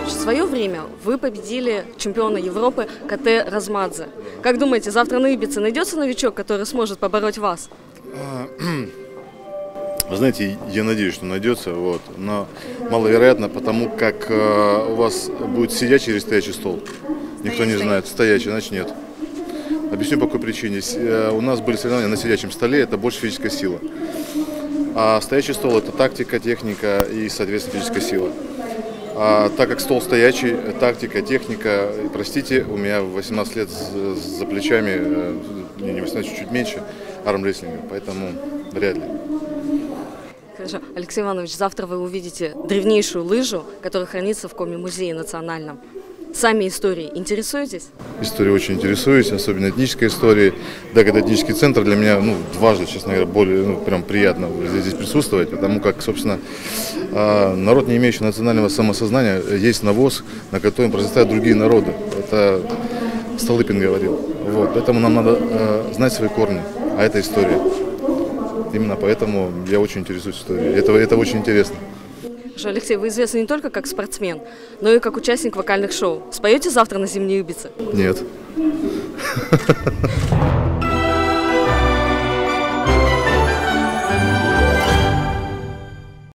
Иванович, в свое время вы победили чемпиона Европы КТ Размадзе. Как думаете, завтра на Ибице найдется новичок, который сможет побороть вас? Вы знаете, я надеюсь, что найдется, но маловероятно, потому как у вас будет сидячий или стоячий стол. Никто не знает. Стоячий, значит нет. Объясню по какой причине. У нас были соревнования на сидячем столе, это больше физическая сила. А стоячий стол – это тактика, техника и, соответственно, физическая сила. А так как стол стоячий, тактика, техника, простите, у меня 18 лет за плечами, не 18, чуть меньше, армрестлинга, поэтому вряд ли. Хорошо. Алексей Иванович, завтра вы увидите древнейшую лыжу, которая хранится в Коми-музее национальном. Сами истории интересуетесь? Историей очень интересуюсь, особенно этнической историей. Да, это этнический центр для меня, дважды, честно говоря, более, прям приятно здесь присутствовать, потому как, собственно, народ, не имеющий национального самосознания, есть навоз, на котором произрастают другие народы. Это Столыпин говорил. Поэтому нам надо знать свои корни, а это история. Именно поэтому я очень интересуюсь историей. Это очень интересно. Алексей, вы известны не только как спортсмен, но и как участник вокальных шоу. Споете завтра на Зимней Ибице? Нет.